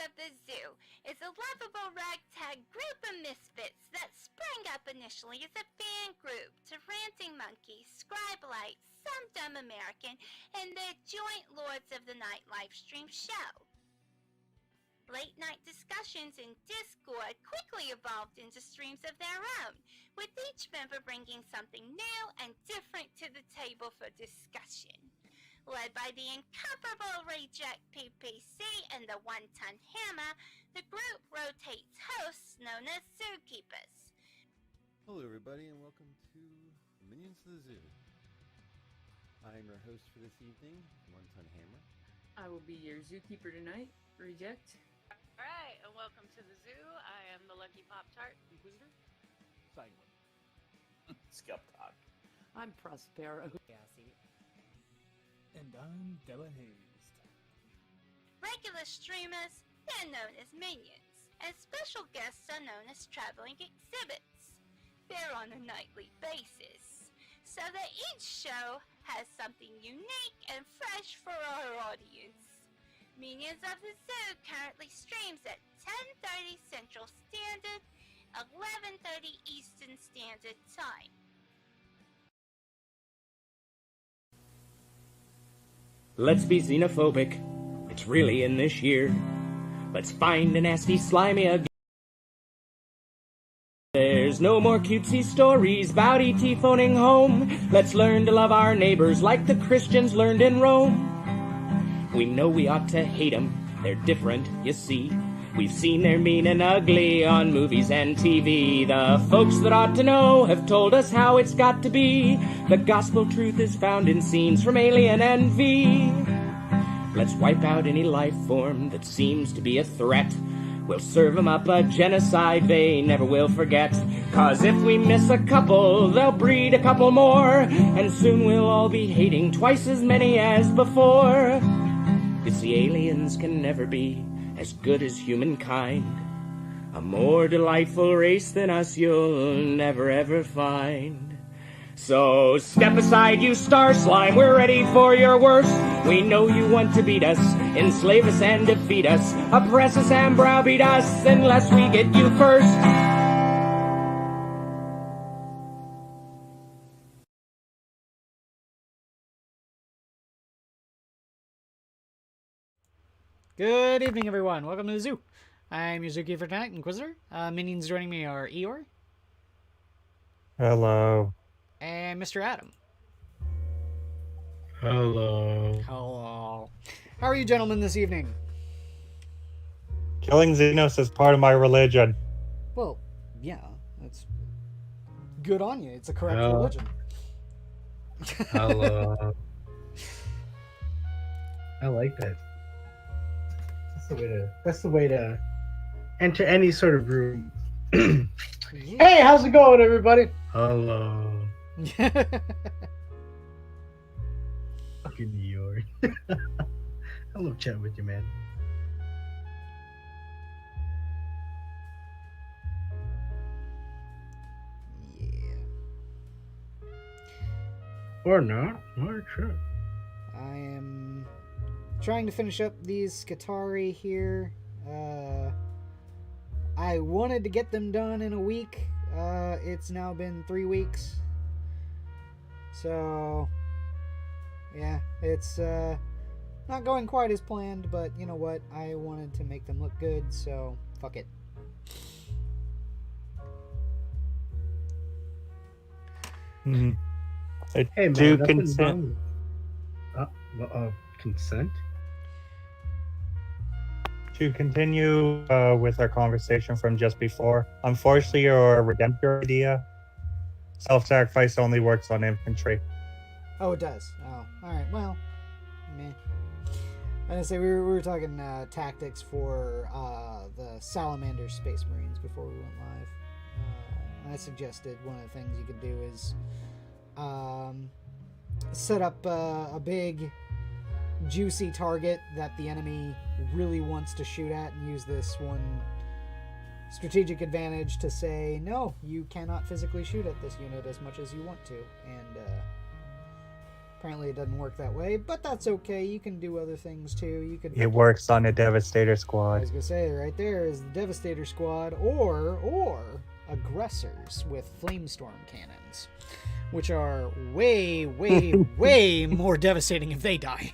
of the Zoo is a lovable ragtag group of misfits that sprang up initially as a fan group to Ranting Monkey, Scribelite, Some Dumb American, and their joint Lords of the Night livestream show. Late-night discussions in Discord quickly evolved into streams of their own, with each member bringing something new and different to the table for discussion. Led by the incomparable Rejekt PPC and the one-ton hammer, the group rotates hosts known as Zookeepers. Hello everybody and welcome to Minions of the Zoo. I am your host for this evening, One-Ton Hammer. I will be your zookeeper tonight, Rejekt. Alright, and welcome to the zoo. I am the LuckyPoptart. Inquisitor. Sanguine. Skep, Tock. I'm Prospero. And I'm Delahazed. Regular streamers, they're known as minions, and special guests are known as traveling exhibits. They're on a nightly basis, so that each show has something unique and fresh for our audience. Minions of the Zoo currently streams at 10:30 Central Standard, 11:30 Eastern Standard Time. Let's be xenophobic. It's really in this year. Let's find a nasty, slimy again. There's no more cutesy stories about E.T. phoning home. Let's learn to love our neighbors like the Christians learned in Rome. We know we ought to hate them. They're different, you see. We've seen their mean and ugly on movies and TV. The folks that ought to know have told us how it's got to be. The gospel truth is found in scenes from Alien and V. Let's wipe out any life form that seems to be a threat. We'll serve them up a genocide they never will forget. 'Cause if we miss a couple, they'll breed a couple more. And soon we'll all be hating twice as many as before. 'Cause the aliens can never be as good as humankind. A more delightful race than us you'll never ever find. So step aside, you star slime, we're ready for your worst. We know you want to beat us, enslave us and defeat us, oppress us and browbeat us unless we get you first. Good evening, everyone. Welcome to the zoo. I'm your Zookeeper tonight, Inquisitor. Minions joining me are Eeyore. Hello. And Mr. Adam. Hello. Hello. How are you gentlemen this evening? Killing Xenos is part of my religion. Well, yeah, that's good on you. It's a correct religion. Hello. I like that. That's the way to enter any sort of room. Yeah. Hey, how's it going, everybody? Hello. Fucking Eeyore. I love chatting with you, man. Yeah. Or not. Or sure. I am trying to finish up these Skitarii here. I wanted to get them done in a week. It's now been 3 weeks. So, yeah, it's not going quite as planned, but you know what? I wanted to make them look good, so fuck it. Mm-hmm. Hey, man, Do nothing consent. wrong. Consent? To continue with our conversation from just before, unfortunately, your redemptor idea, self-sacrifice only works on infantry. Oh, it does. Oh, all right. Well, meh. I was gonna say we were talking tactics for the Salamander Space Marines before we went live. I suggested one of the things you could do is set up a big, juicy target that the enemy really wants to shoot at, and use this one strategic advantage to say, no, you cannot physically shoot at this unit as much as you want to, and Apparently it doesn't work that way, but that's okay. You can do other things too. You could. It works on a Devastator I squad. was gonna say right there is the Devastator squad, or aggressors with Flamestorm cannons, which are way, way more devastating if they die.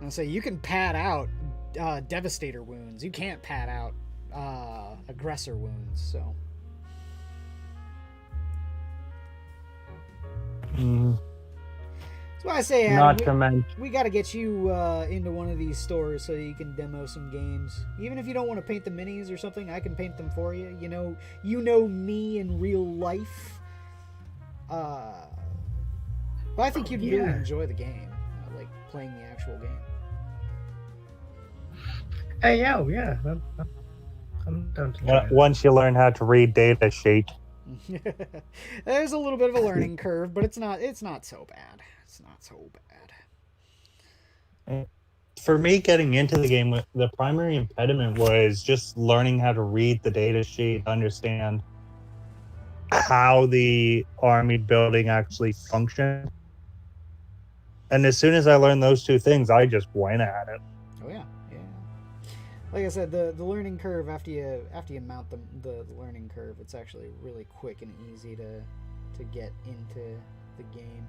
I'll say you can pad out Devastator wounds. You can't pad out aggressor wounds. So. That's why I say, Adam, we got to get you into one of these stores so you can demo some games. Even if you don't want to paint the minis or something, I can paint them for you. You know me in real life. But I think you'd really enjoy the game, like playing the actual game. Hey, yeah. I'm down to try it. Once you learn how to read data sheet. There's a little bit of a learning curve, but it's not so bad. It's not so bad. For me, getting into the game, the primary impediment was just learning how to read the data sheet, understand how the army building actually functioned. And as soon as I learned those two things, I just went at it. Oh yeah. Like I said, the learning curve after you mount the learning curve, it's actually really quick and easy to get into the game.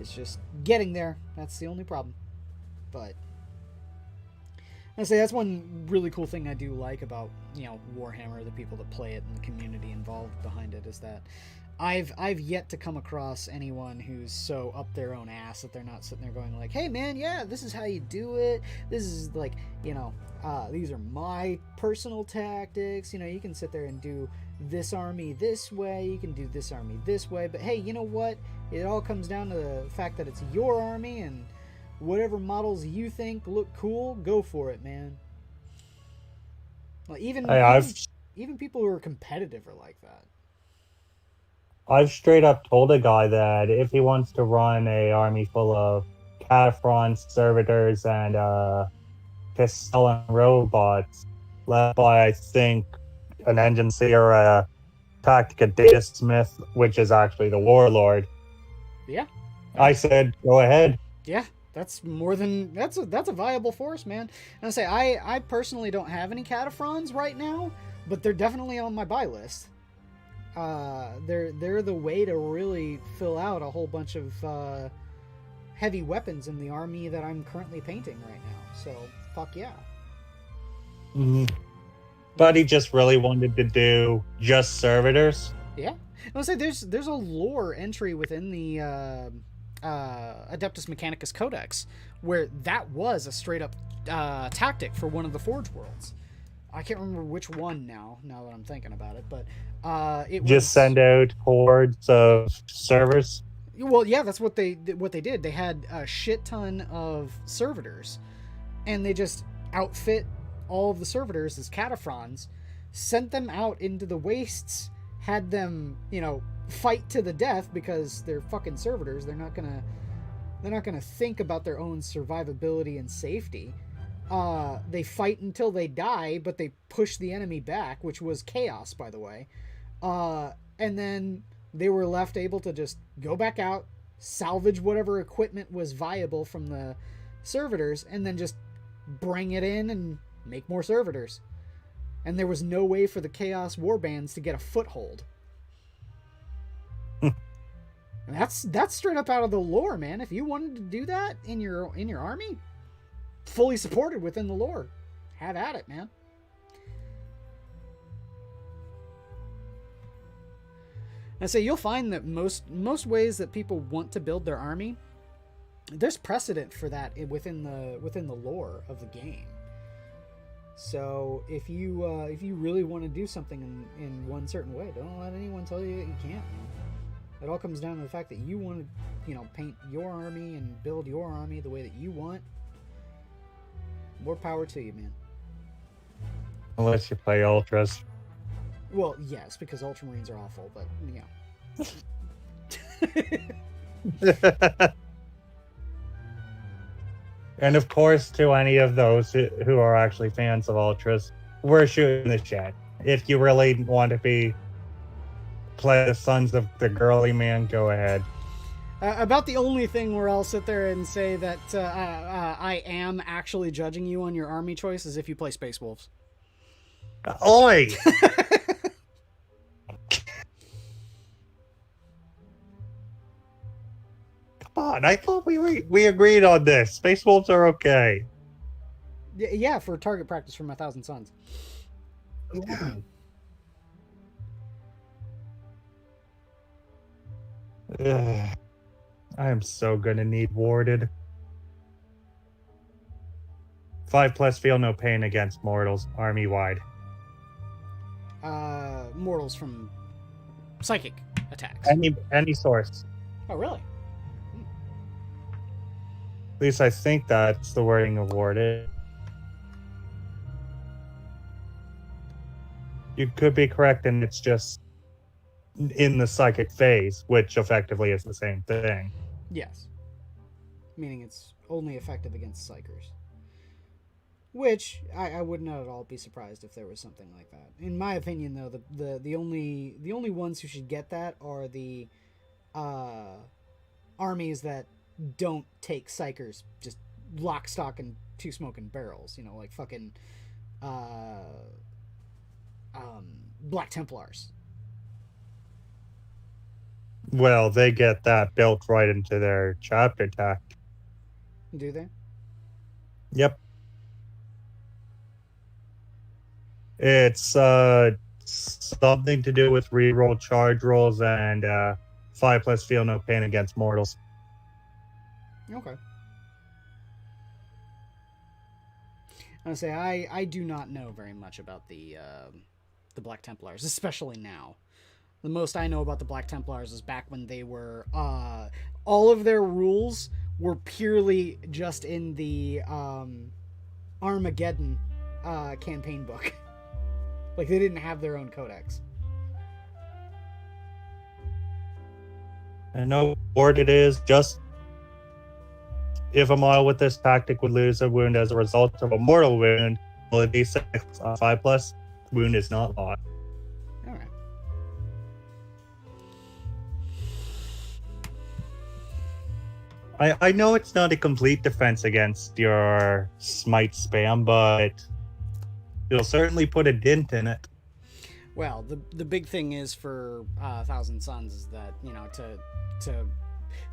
It's just getting there. That's the only problem. But I say that's one really cool thing I do like about Warhammer, the people that play it and the community involved behind it, is that I've yet to come across anyone who's so up their own ass that they're not sitting there going like, hey man, yeah, this is how you do it. This is like, these are my personal tactics. You can sit there and do this army this way. You can do this army this way. But hey, you know what? It all comes down to the fact that it's your army, and whatever models you think look cool, go for it, man. Like even people who are competitive are like that. I've straight up told a guy that if he wants to run a army full of Cataphrons, Servitors, and Castellan robots, led by, I think, an Engine Seer, a Tactica Data Smith, which is actually the Warlord. Yeah. I said, go ahead. Yeah, that's a viable force, man. And I say I personally don't have any Cataphrons right now, but they're definitely on my buy list. They're the way to really fill out a whole bunch of heavy weapons in the army that I'm currently painting right now. So fuck yeah. Mm-hmm. But he just really wanted to do just Servitors. Yeah, I would say there's a lore entry within the Adeptus Mechanicus Codex where that was a straight up tactic for one of the Forge Worlds. I can't remember which one now that I'm thinking about it, but it was... Just send out hordes of servers? Well, yeah, that's what they did. They had a shit ton of servitors, and they just outfit all of the servitors as Cataphrons, sent them out into the wastes, had them, fight to the death because they're fucking servitors. They're not gonna think about their own survivability and safety. They fight until they die, but they push the enemy back, which was chaos, by the way. And then they were left able to just go back out, salvage whatever equipment was viable from the servitors, and then just bring it in and make more servitors. And there was no way for the Chaos Warbands to get a foothold. And that's straight up out of the lore, man. If you wanted to do that in your army, fully supported within the lore, have at it, man. And so you'll find that most ways that people want to build their army, there's precedent for that within the lore of the game. So if you really want to do something in one certain way, don't let anyone tell you that you can't, man. It all comes down to the fact that you want to, paint your army and build your army the way that you want. More power to you, man. Unless you play Ultras. Well, yes, because Ultramarines are awful, but And of course, to any of those who are actually fans of Ultras, we're shooting the chat. If you really want to play the Sons of the Girly Man, go ahead. About the only thing where I'll sit there and say that I am actually judging you on your army choice is if you play Space Wolves. Oi! Come on, I thought we agreed on this. Space Wolves are okay. Yeah, for target practice for my Thousand Sons. Ugh. I am so gonna need warded. 5+ feel no pain against mortals, army wide. Mortals from psychic attacks. Any source. Oh, really? At least I think that's the wording of warded. You could be correct, and it's just in the psychic phase, which effectively is the same thing. Yes. Meaning it's only effective against psychers. Which I would not at all be surprised if there was something like that. In my opinion, though, the only ones who should get that are the armies that don't take psychers just lock, stock, and two smoking barrels. You know, like fucking Black Templars. Well, they get that built right into their chapter tech. Do they? Yep. It's something to do with reroll charge rolls and 5+ feel no pain against mortals. Okay. I say I do not know very much about the Black Templars, especially now. The most I know about the Black Templars is back when they were all of their rules were purely just in the Armageddon campaign book. Like, they didn't have their own codex. I know what it is, just if a model with this tactic would lose a wound as a result of a mortal wound, will it be 6 on 5+? Wound is not lost. Alright. I know it's not a complete defense against your smite spam, but it'll certainly put a dent in it. Well, the big thing is for Thousand Sons is that, you know, to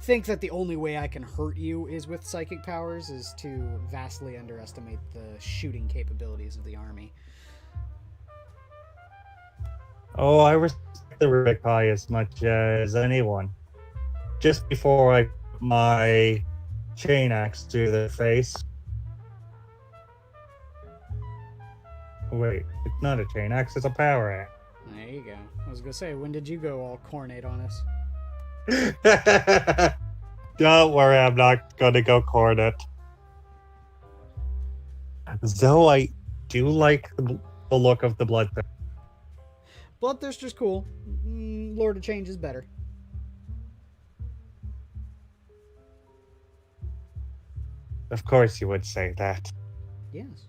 think that the only way I can hurt you is with psychic powers is to vastly underestimate the shooting capabilities of the army. Oh, I respect the Rejekt as much as anyone. Just before I put my chain axe to their face. Wait, it's not a chain axe, it's a power axe. There you go. I was gonna say, when did you go all cornate on us? Don't worry, I'm not gonna go cornet. Though I do like the look of the Bloodthirster. Bloodthirster's cool. Lord of Change is better. Of course you would say that. Yes.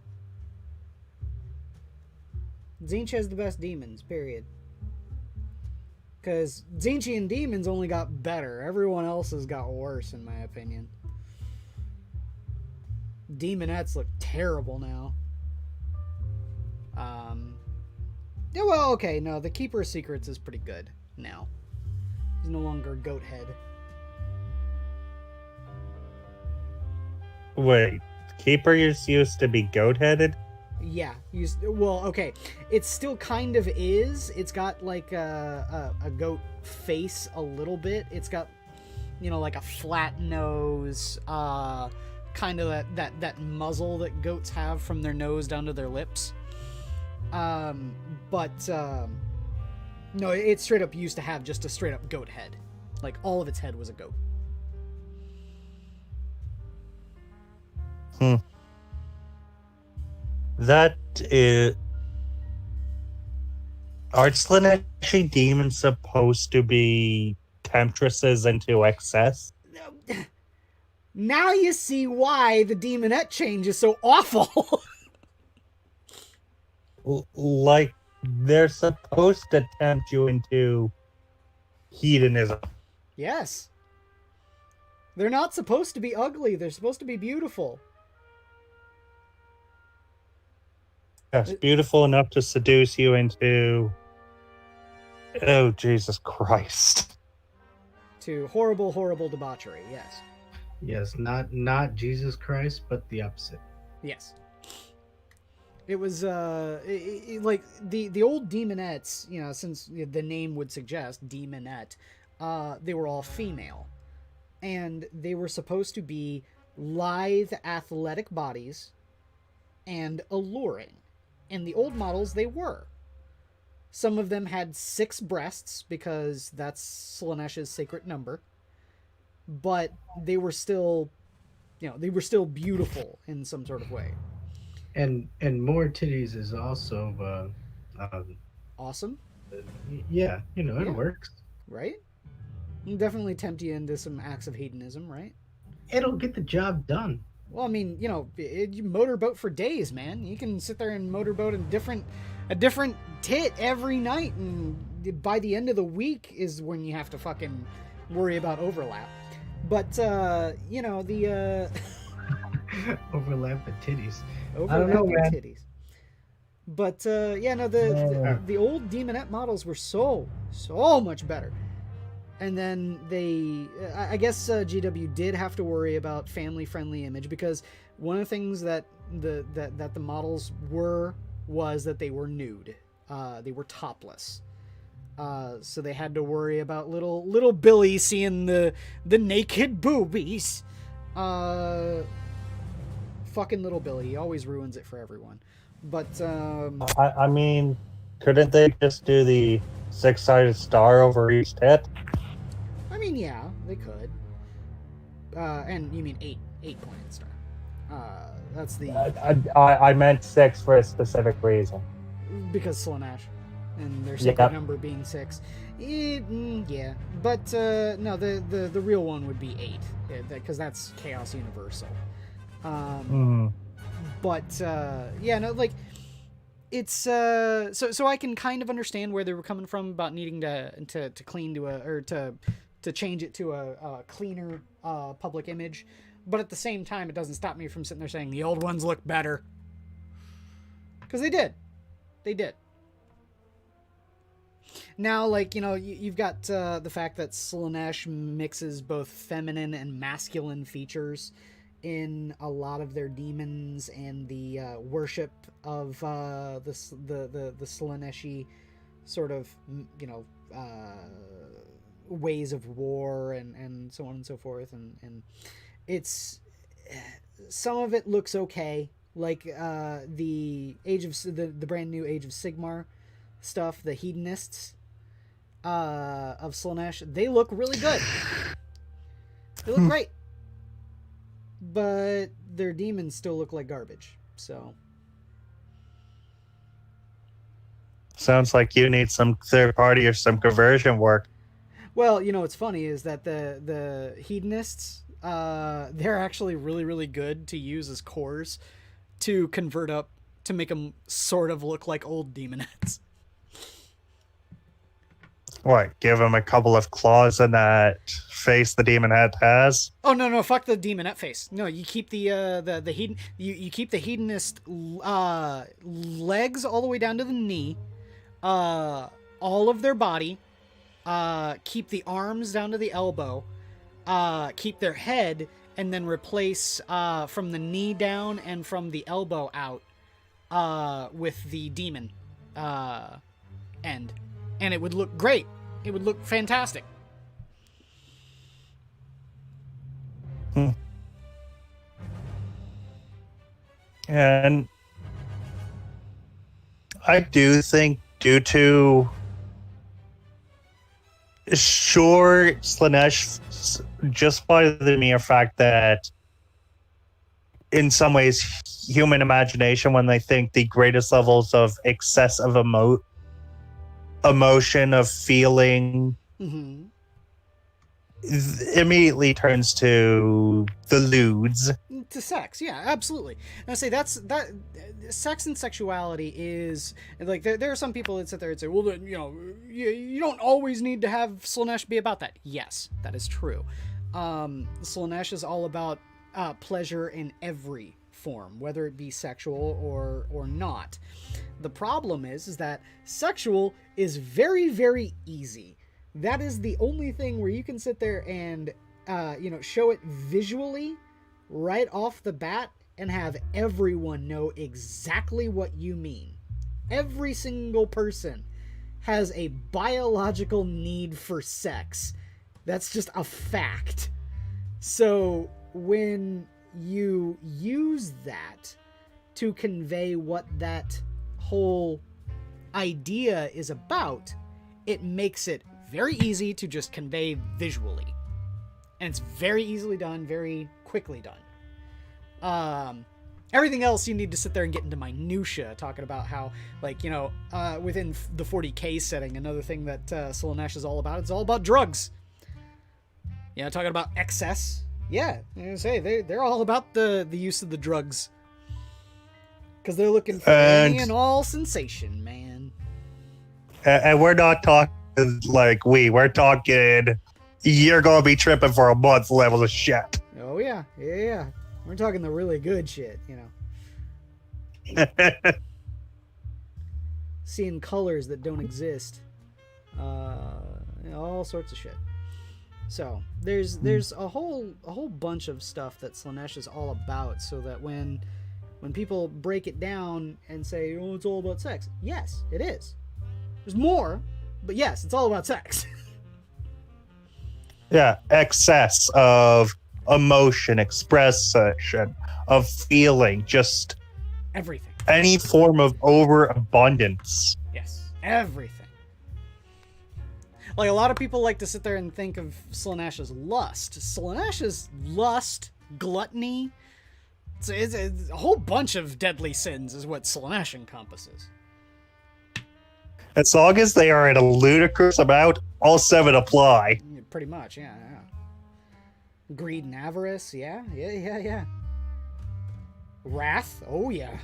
Tzeentch has the best demons, period. Because Tzeentchian demons only got better. Everyone else has got worse, in my opinion. Demonettes look terrible now. Yeah, well, okay, no, the Keeper of Secrets is pretty good now. He's no longer Goat Head. Wait, Keeper used to be goat-headed? Yeah, well, okay. It still kind of is. It's got like a goat face a little bit. It's got, you know, like a flat nose, kind of that muzzle that goats have from their nose down to their lips. But no, it straight up used to have just a straight up goat head. Like, all of its head was a goat. That is... Aren't Slaneshi demons supposed to be temptresses into excess? Now you see why the demonette change is so awful. Like, they're supposed to tempt you into hedonism. Yes. They're not supposed to be ugly. They're supposed to be beautiful. Yes, beautiful enough to seduce you into... Oh, Jesus Christ. To horrible, horrible debauchery, yes. Yes, not Jesus Christ, but the opposite. Yes. It was, like, the old demonettes, you know, since the name would suggest, demonette, they were all female. And they were supposed to be lithe, athletic bodies and alluring. In the old models, they were. Some of them had 6 breasts, because that's Slaanesh's sacred number. But they were still, you know, they were still beautiful in some sort of way. And more titties is also Awesome. Yeah, you know, it Yeah. works. Right? It'll definitely tempt you into some acts of hedonism, right? It'll get the job done. Well, I mean, you know, you motorboat for days, man. You can sit there and motorboat a different tit every night, and by the end of the week is when you have to fucking worry about overlap. But, you know, the... Overlap with titties. Overlap I don't know, with man. titties. But, yeah, no, the old demonette models were so much better. And then I guess GW did have to worry about family-friendly image, because one of the things that the models was that they were nude. They were topless. So they had to worry about little Billy seeing the naked boobies. Fucking little Billy, he always ruins it for everyone. But I mean, couldn't they just do the 6-sided star over each tit? I mean, yeah, they could. And you mean 8-pointed star. That's the... I meant 6 for a specific reason. Because Slaanesh. And their sacred number being 6. Yeah. But, no, the real one would be 8. Because that's Chaos Universal. But, yeah, no, like... It's so I can kind of understand where they were coming from about needing to clean to change it to a cleaner public image, but at the same time, it doesn't stop me from sitting there saying the old ones look better, because they did. Now, like, you know, you've got the fact that Slaanesh mixes both feminine and masculine features in a lot of their demons, and the worship of the Slaaneshi sort of, you know, ways of war and so on and so forth, and it's, some of it looks okay, like the the brand new Age of Sigmar stuff, the hedonists of Slaanesh, they look really good. They look great. But their demons still look like garbage, so... Sounds like you need some third party or some conversion work. Well, you know what's funny is that the hedonists, they're actually really, really good to use as cores to convert up to make them sort of look like old demonettes. What, give him a couple of claws in that face the demon head has? Oh no, fuck the demonette face. No, you keep the you keep the hedonist legs all the way down to the knee, all of their body, keep the arms down to the elbow, keep their head, and then replace from the knee down and from the elbow out with the demon end. And it would look great. It would look fantastic. And I do think due to Slaanesh, just by the mere fact that in some ways human imagination, when they think the greatest levels of excessive emotion of feeling, immediately turns to the lewds. To sex, yeah, absolutely. And I say that sex and sexuality is like, there are some people that sit there and say, well, then, you know, you don't always need to have Slaanesh be about that. Yes, that is true. Slaanesh is all about pleasure in every form, whether it be sexual or not. The problem is that sexual is very, very easy. That is the only thing where you can sit there and show it visually right off the bat and have everyone know exactly what you mean. Every single person has a biological need for sex. That's just a fact. So when you use that to convey what that whole idea is about, it makes it very easy to just convey visually. And it's very easily done, very quickly done. Everything else you need to sit there and get into minutia, talking about how, within the 40k setting, another thing that Slaanesh is all about, it's all about drugs. Talking about excess. Yeah, they're all about the use of the drugs. Because they're looking for any and all sensation, man. And we're not talking we're talking, you're going to be tripping for a month level of shit. Oh, yeah. Yeah. We're talking the really good shit, Seeing colors that don't exist. All sorts of shit. So there's a whole bunch of stuff that Slaanesh is all about, so that when people break it down and say, oh, it's all about sex, yes, it is. There's more, but yes, it's all about sex. Yeah, excess of emotion, expression, of feeling, just everything. Any form of overabundance. Yes, everything. Like, a lot of people like to sit there and think of Slaanesh as lust. Slaanesh is lust, gluttony. It's a whole bunch of deadly sins is what Slaanesh encompasses. As long as they are at a ludicrous amount, all 7 apply. Pretty much, yeah. Greed and avarice, yeah. Wrath, oh yeah.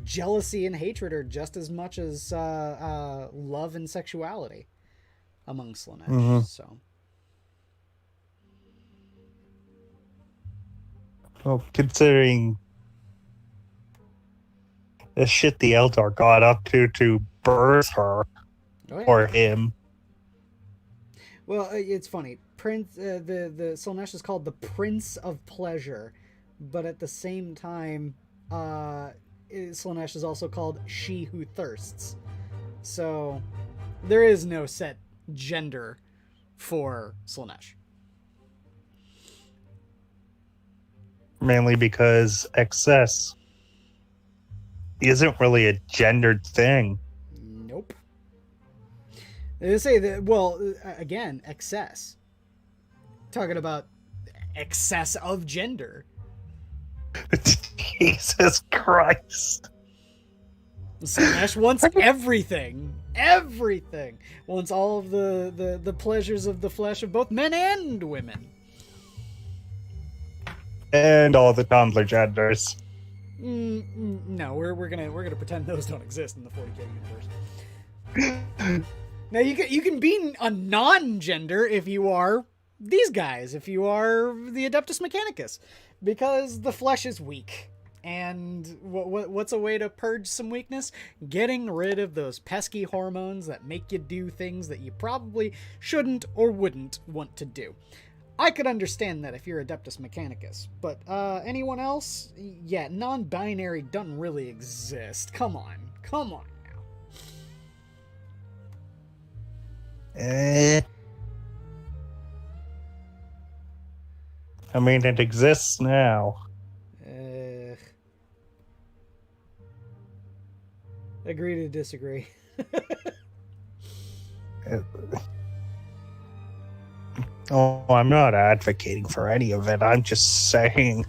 Jealousy and hatred are just as much as love and sexuality among Slaanesh. Mm-hmm. So, well, considering the shit the Eldar got up to birth her or him. Well, it's funny. Prince, the Slaanesh is called the Prince of Pleasure, but at the same time, Slaanesh is also called She Who Thirsts. So there is no set gender for Slaanesh. Mainly because excess isn't really a gendered thing. Nope. They say that, well, again, excess. Talking about excess of gender. Jesus Christ. Slaanesh wants everything. Everything. Wants all of the pleasures of the flesh of both men and women. And all the Tumblr genders. No, we're gonna pretend those don't exist in the 40k universe. Now you can be a non-gender if you are these guys, if you are the Adeptus Mechanicus, because the flesh is weak. And what's a way to purge some weakness? Getting rid of those pesky hormones that make you do things that you probably shouldn't or wouldn't want to do. I could understand that if you're Adeptus Mechanicus, but anyone else? Yeah, non-binary doesn't really exist. Come on now. I mean, it exists now. Agree to disagree. Oh, I'm not advocating for any of it. I'm just saying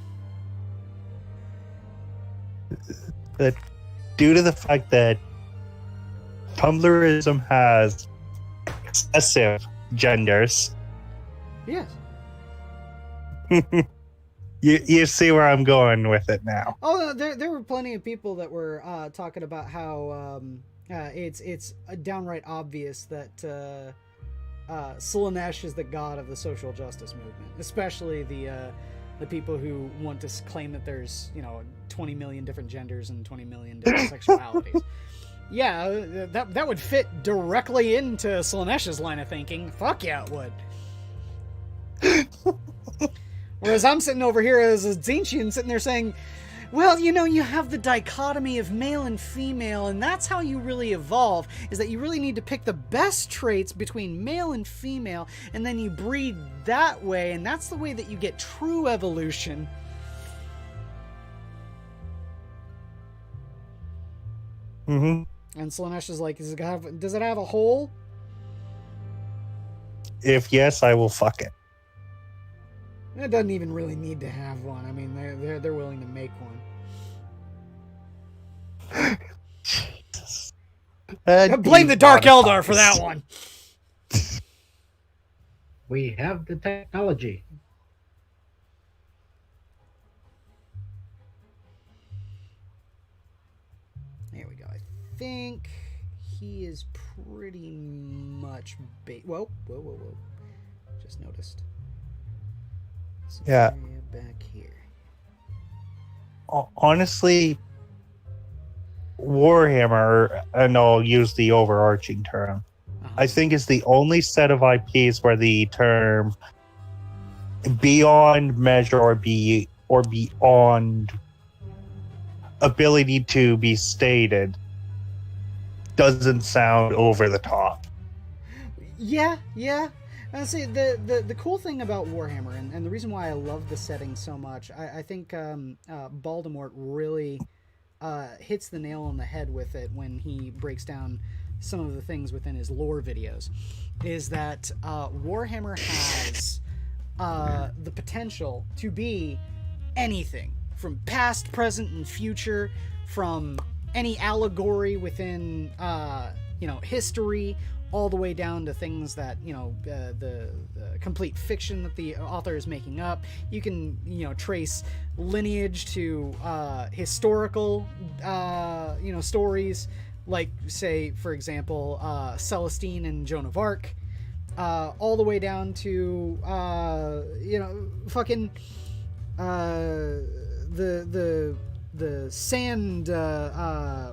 that due to the fact that Tumblrism has excessive genders. Yes. You see where I'm going with it now. Oh, there were plenty of people that were talking about how it's downright obvious that Slaanesh is the god of the social justice movement, especially the people who want to claim that there's 20 million different genders and 20 million different sexualities. Yeah, that would fit directly into Slaanesh's line of thinking. Fuck yeah, it would. Whereas I'm sitting over here as a Tzeentchian sitting there saying, well, you have the dichotomy of male and female, and that's how you really evolve, is that you really need to pick the best traits between male and female, and then you breed that way, and that's the way that you get true evolution. Mm-hmm. And Slaanesh is like, does it have a hole? If yes, I will fuck it. It doesn't even really need to have one. I mean, they're willing to make one. Jesus. Blame the Dark Eldar for that one. We have the technology. There we go. I think he is pretty much whoa. Just noticed. Yeah. Back here. Honestly, Warhammer, and I'll use the overarching term, I think is the only set of IPs where the term beyond measure or beyond ability to be stated doesn't sound over the top. Yeah. I see the cool thing about Warhammer, and the reason why I love the setting so much, I think Baldemort really hits the nail on the head with it when he breaks down some of the things within his lore videos, is that Warhammer has the potential to be anything from past, present, and future, from any allegory within history, all the way down to things that the complete fiction that the author is making up. You can trace lineage to historical stories, like, say, for example, Celestine and Joan of Arc, all the way down to fucking the sand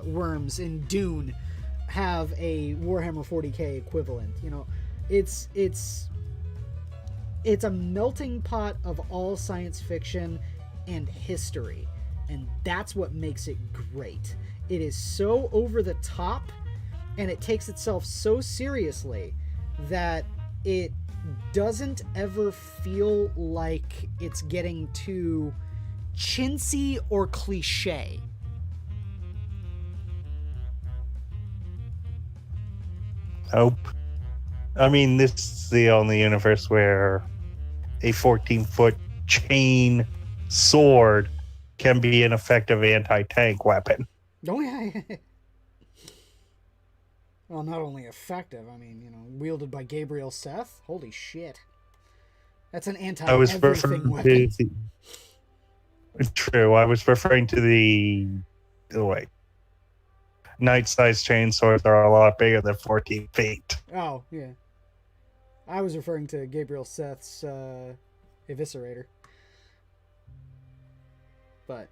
worms in Dune have a Warhammer 40k equivalent. It's a melting pot of all science fiction and history, and that's what makes it great. It is so over the top, and it takes itself so seriously that it doesn't ever feel like it's getting too chintzy or cliche. Nope. I mean, this is the only universe where a 14-foot chain sword can be an effective anti-tank weapon. Oh, yeah. Well, not only effective, I mean, wielded by Gabriel Seth. Holy shit. That's an anti-everything weapon. True, I was referring to the Knight-sized chainswords are a lot bigger than 14 feet. Oh, yeah. I was referring to Gabriel Seth's Eviscerator. But,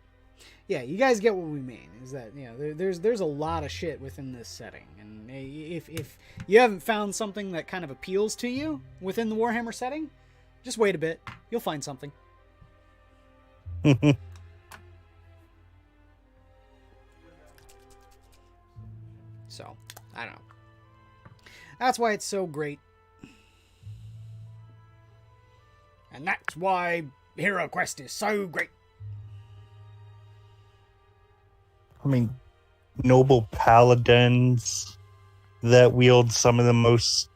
yeah, you guys get what we mean. Is that, there's a lot of shit within this setting. And if you haven't found something that kind of appeals to you within the Warhammer setting, just wait a bit. You'll find something. So, I don't know. That's why it's so great. And that's why Hero Quest is so great. I mean, noble paladins that wield some of the most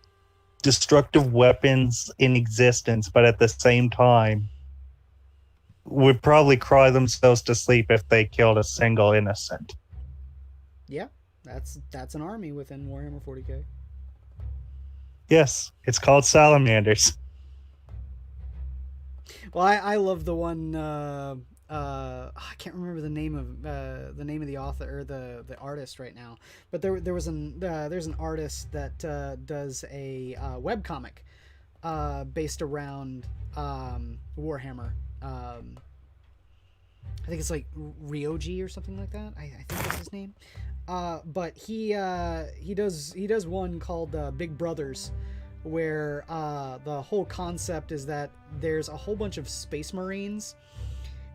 destructive weapons in existence, but at the same time would probably cry themselves to sleep if they killed a single innocent. Yeah, that's an army within Warhammer 40k. Yes, it's called salamanders. Well, I love the one I can't remember the name of the author or the artist right now, but there's an artist that does a webcomic based around Warhammer. I think it's like Ryoji or something like that. I think that's his name. But he does one called Big Brothers, where the whole concept is that there's a whole bunch of space marines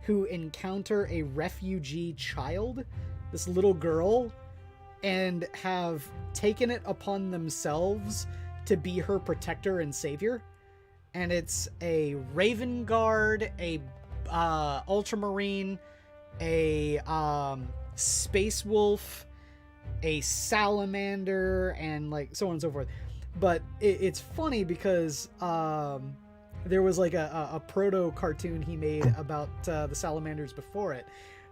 who encounter a refugee child, this little girl, and have taken it upon themselves to be her protector and savior. And it's a Raven Guard, a Ultramarine, a Space Wolf, a Salamander, and like so on and so forth. But it's funny because there was like a proto cartoon he made about the salamanders before it,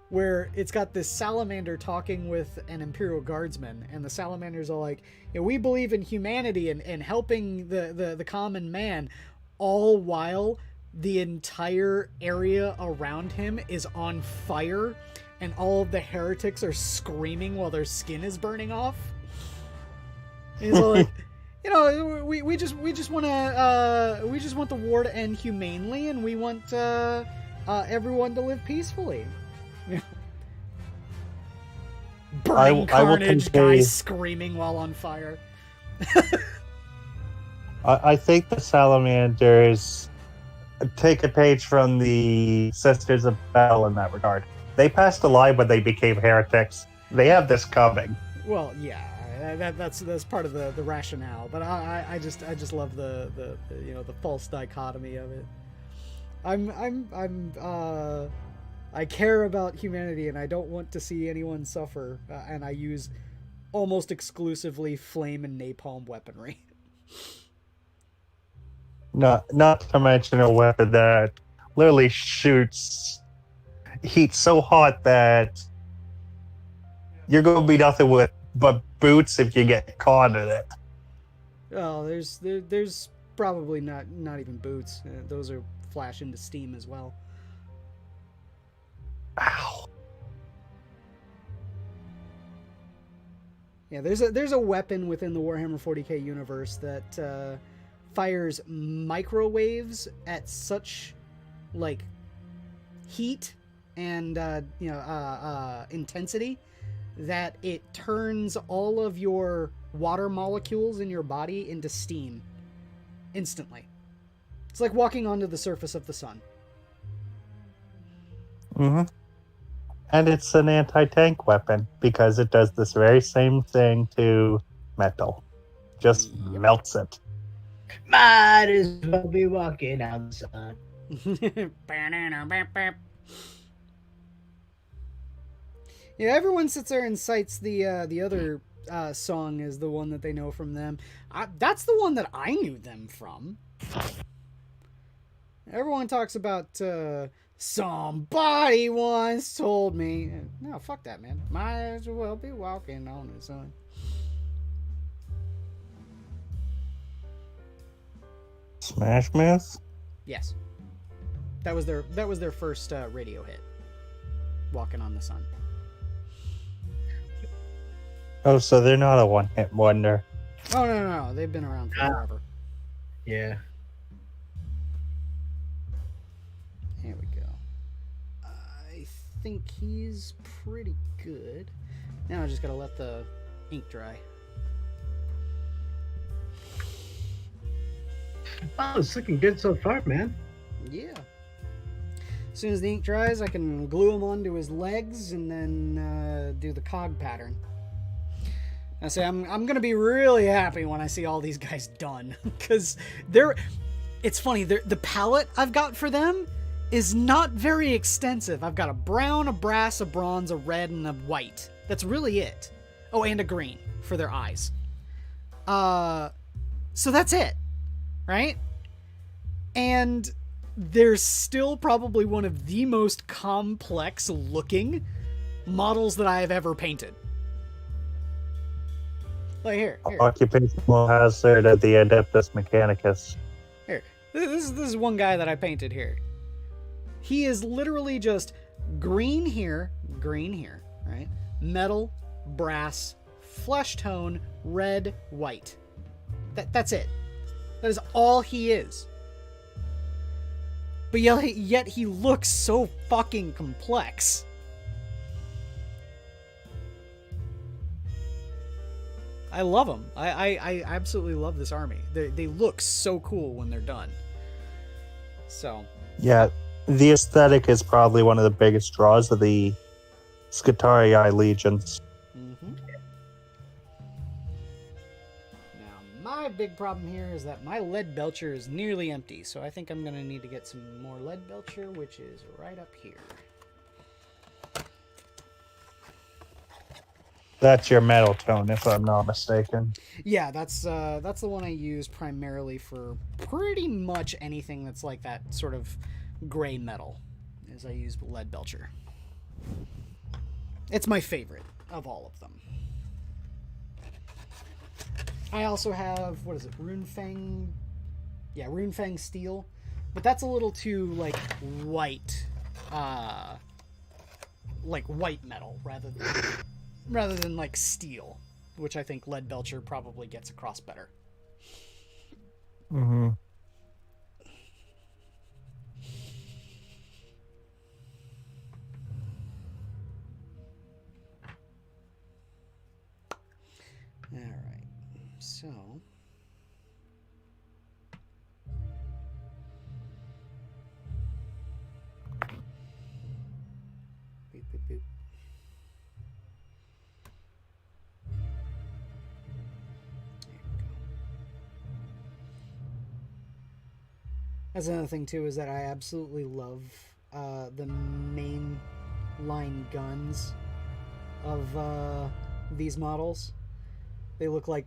where it's got this salamander talking with an Imperial Guardsman, and the salamanders are like, we believe in humanity and helping the common man, all while the entire area around him is on fire and all of the heretics are screaming while their skin is burning off. And he's like, we just want the war to end humanely, and we want everyone to live peacefully. Burning carnage, guys screaming while on fire. I think the salamanders take a page from the Sisters of Battle in that regard. They passed a lie when they became heretics. They have this coming. Well, yeah. That's part of the rationale, but I just love the false dichotomy of it. I care about humanity and I don't want to see anyone suffer, and I use almost exclusively flame and napalm weaponry. Not to mention a weapon that literally shoots heat so hot that you're going to be nothing but boots if you get caught in it. Well, there's probably not even boots. Those are flash into steam as well. Ow. Yeah, there's a weapon within the Warhammer 40k universe that fires microwaves at such like heat and intensity that it turns all of your water molecules in your body into steam instantly. It's like walking onto the surface of the sun. Mm-hmm. And it's an anti-tank weapon because it does this very same thing to metal. Just melts it. Might as well be walking out the sun. Yeah, everyone sits there and cites the other song as the one that they know from them. That's the one that I knew them from. Everyone talks about somebody once told me. No, fuck that, man. Might as well be walking on the sun. Smash Mouth? Yes. That was their first radio hit. Walking on the Sun. Oh, so they're not a one-hit wonder. Oh, no. They've been around forever. Yeah. Here we go. I think he's pretty good. Now I just gotta let the ink dry. Wow, it's looking good so far, man. Yeah. As soon as the ink dries, I can glue him onto his legs and then do the cog pattern. I say I'm gonna be really happy when I see all these guys done, because it's funny, the palette I've got for them is not very extensive. I've got a brown, a brass, a bronze, a red, and a white. That's really it. Oh, and a green for their eyes. So that's it, right? And they're still probably one of the most complex looking models that I have ever painted. Like here. Occupational hazard at the Adeptus Mechanicus. Here. This is one guy that I painted here. He is literally just green here, right? Metal, brass, flesh tone, red, white. That's it. That is all he is. But yet he looks so fucking complex. I love them. I absolutely love this army. They look so cool when they're done. So. Yeah, the aesthetic is probably one of the biggest draws of the Skitarii Legions. Mm-hmm. Now, my big problem here is that my lead belcher is nearly empty, so I think I'm going to need to get some more lead belcher, which is right up here. That's your metal tone, if I'm not mistaken. Yeah, that's the one I use primarily for pretty much anything that's like that sort of gray metal, is I use lead belcher. It's my favorite of all of them. I also have, what is it, Runefang? Yeah, Runefang steel, but that's a little too like white metal rather than like steel, which I think lead belcher probably gets across better. Mm-hmm. All right, so boop, boop, boop. That's another thing too, is that I absolutely love the main line guns of these models. They look like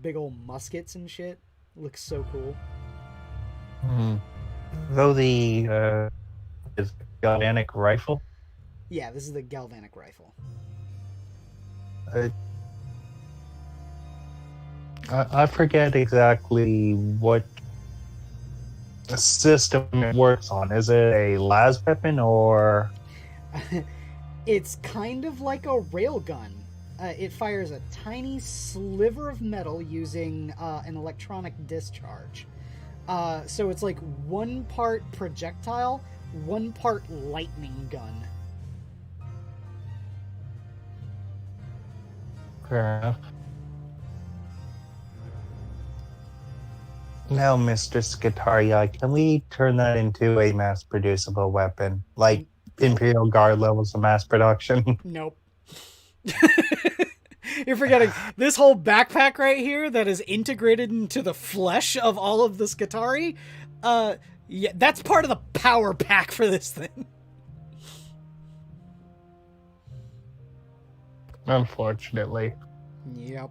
big old muskets and shit. Looks so cool. Mm. Though the is galvanic rifle. Yeah, this is the galvanic rifle. I forget exactly what system it works on. Is it a las weapon or? It's kind of like a railgun. It fires a tiny sliver of metal using an electronic discharge. So it's like one part projectile, one part lightning gun. Fair enough. Now, Mr. Skitarii, can we turn that into a mass-producible weapon? Like Imperial Guard levels of mass production? Nope. You're forgetting this whole backpack right here that is integrated into the flesh of all of the Skitarii. Yeah, that's part of the power pack for this thing. Unfortunately. Yep.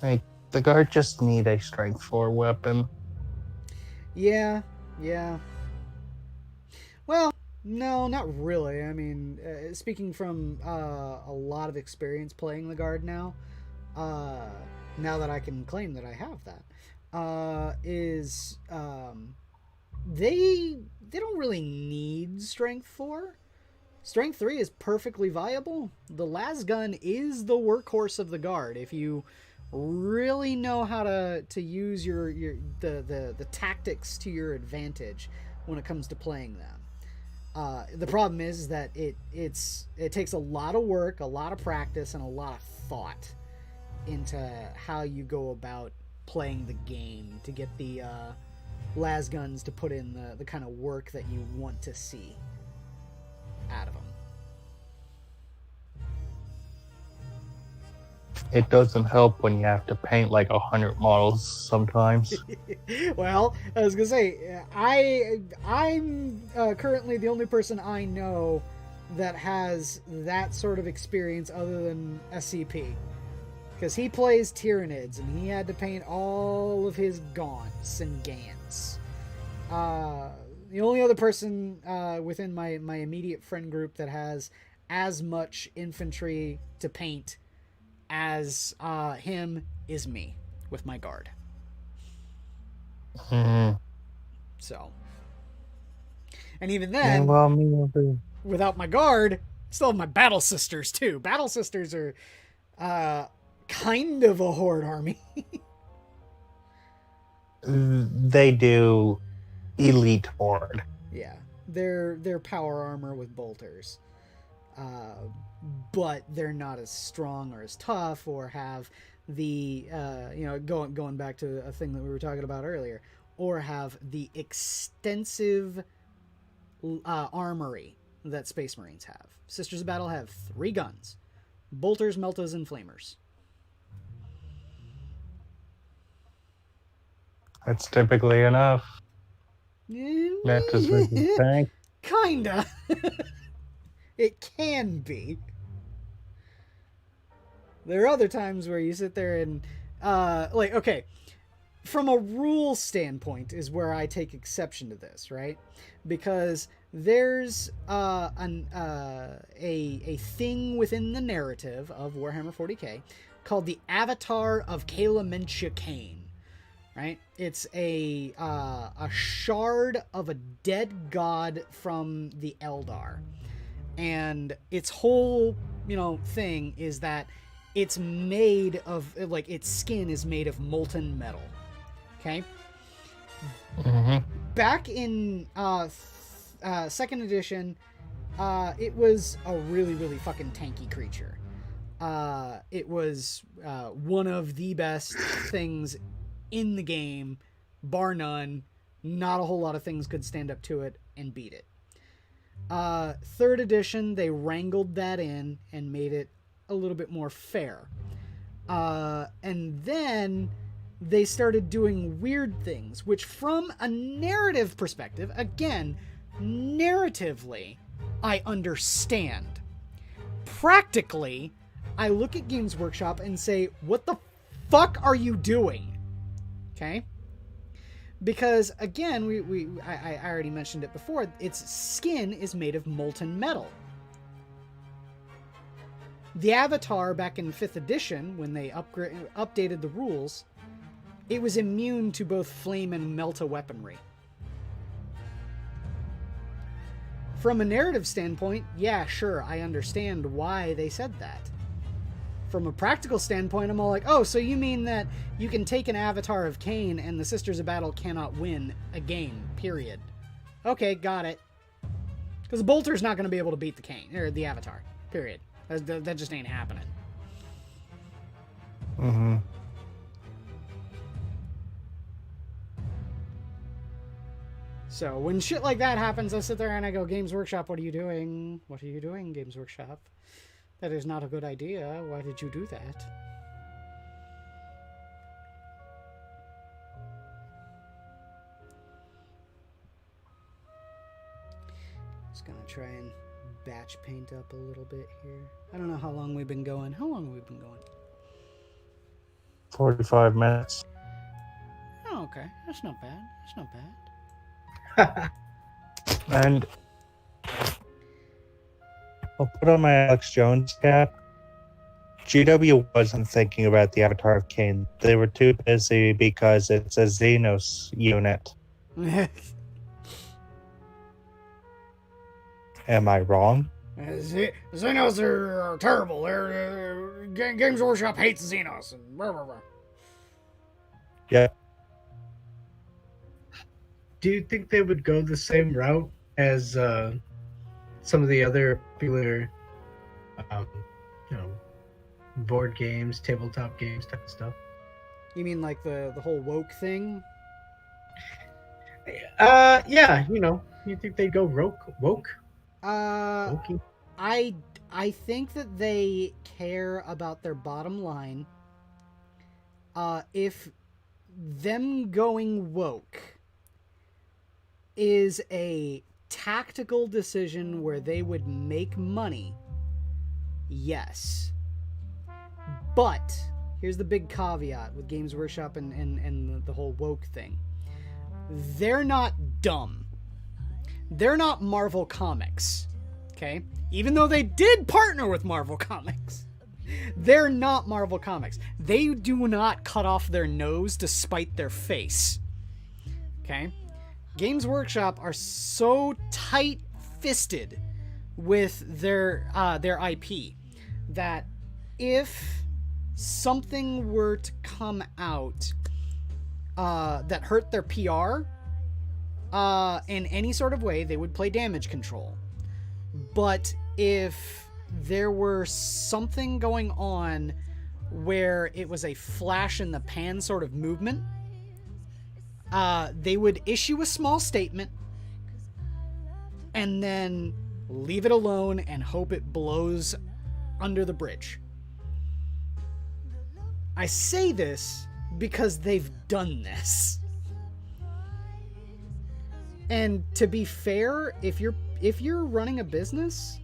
Like, the Guard just need a Strength 4 weapon. Yeah. Well, no, not really. I mean, speaking from a lot of experience playing the Guard now that I can claim that I have that, they don't really need Strength 4. Strength 3 is perfectly viable. The las gun is the workhorse of the Guard. If you really know how to use the tactics to your advantage when it comes to playing them. The problem is that it takes a lot of work, a lot of practice, and a lot of thought into how you go about playing the game to get the las guns to put in the kind of work that you want to see out of them. It doesn't help when you have to paint like 100 models sometimes. Well, I was gonna say, I'm currently the only person I know that has that sort of experience other than SCP, because he plays Tyranids and he had to paint all of his gaunts and gants. The only other person within my immediate friend group that has as much infantry to paint as him is me with my Guard. Mm-hmm. So And even then, without my guard, I still have my Battle Sisters too. Battle Sisters are kind of a horde army. They do elite horde. Yeah, they're power armor with bolters, but they're not as strong or as tough or have the going back to a thing that we were talking about earlier, or have the extensive armory that Space Marines have. Sisters of Battle have 3 guns: bolters, meltas, and flamers. That's typically enough. That does make you think. Kinda. It can be. There are other times where you sit there and, okay, from a rule standpoint is where I take exception to this, right? Because there's a thing within the narrative of Warhammer 40k called the Avatar of Kalamentia Kane. Right? It's a shard of a dead god from the Eldar. And its whole, thing is that it's made of, its skin is made of molten metal. Okay? Mm-hmm. Back in 2nd edition, it was a really, really fucking tanky creature. It was one of the best things in the game, bar none. Not a whole lot of things could stand up to it and beat it. 3rd edition, they wrangled that in and made it a little bit more fair. And then they started doing weird things, which from a narrative perspective, again, narratively, I understand. Practically, I look at Games Workshop and say, what the fuck are you doing? Okay? Because, again, I already mentioned it before, its skin is made of molten metal. The Avatar, back in 5th edition, when they updated the rules, it was immune to both flame and melta weaponry. From a narrative standpoint, yeah, sure, I understand why they said that. From a practical standpoint, I'm all like, oh, so you mean that you can take an Avatar of Cain and the Sisters of Battle cannot win a game, period. Okay, got it. Because the Bolter's not going to be able to beat the Cain, or the Avatar, period. That just ain't happening. Mm-hmm. So when shit like that happens, I sit there and I go, Games Workshop, what are you doing? What are you doing, Games Workshop? That is not a good idea. Why did you do that? Just gonna try and batch paint up a little bit here. I don't know how long we've been going. How long have we been going? 45 minutes. Oh, okay. That's not bad. That's not bad. And I'll put on my Alex Jones cap. GW wasn't thinking about the Avatar of Cain. They were too busy because it's a Xenos unit. Am I wrong? Xenos are terrible. Games Workshop hates Xenos. And blah, blah, blah. Yeah. Do you think they would go the same route as some of the other popular, board games, tabletop games type of stuff? You mean like the whole woke thing? Yeah, you think they'd go woke? Wokey? I think that they care about their bottom line. If them going woke is a tactical decision where they would make money, yes. But here's the big caveat with Games Workshop and the whole woke thing. They're not dumb. They're not Marvel Comics. Okay? Even though they did partner with Marvel Comics. They're not Marvel Comics. They do not cut off their nose to spite their face. Okay? Games Workshop are so tight-fisted with their IP that if something were to come out that hurt their PR in any sort of way, they would play damage control. But if there were something going on where it was a flash in the pan sort of movement, they would issue a small statement and then leave it alone and hope it blows under the bridge. I say this because they've done this. And to be fair, if you're running a business,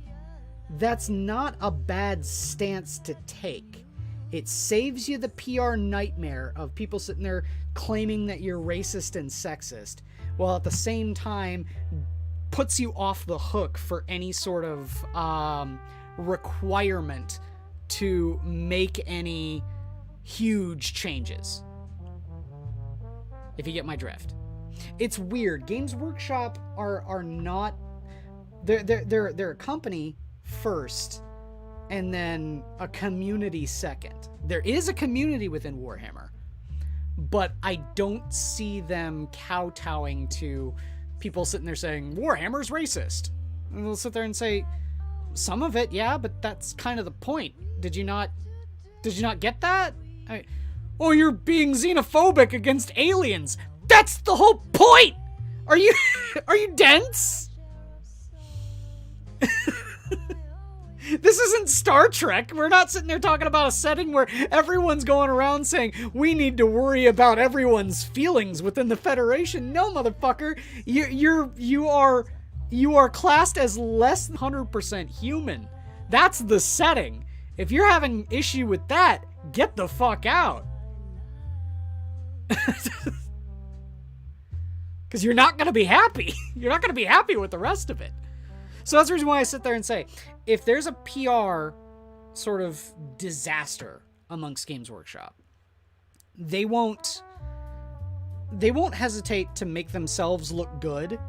that's not a bad stance to take. It saves you the PR nightmare of people sitting there claiming that you're racist and sexist, while at the same time puts you off the hook for any sort of requirement to make any huge changes. If you get my drift. It's weird. Games Workshop are not... They're a company first, and then a community second. There is a community within Warhammer, but I don't see them kowtowing to people sitting there saying, Warhammer's racist. And they'll sit there and say, some of it, yeah, but that's kind of the point. Did you not get that? Oh, you're being xenophobic against aliens. That's the whole point! Are you dense? This isn't Star Trek. We're not sitting there talking about a setting where everyone's going around saying we need to worry about everyone's feelings within the Federation. No, motherfucker. You are classed as less than 100% human. That's the setting. If you're having issue with that, get the fuck out. Because you're not going to be happy. You're not going to be happy with the rest of it. So that's the reason why I sit there and say, if there's a PR sort of disaster amongst Games Workshop, they won't hesitate to make themselves look good,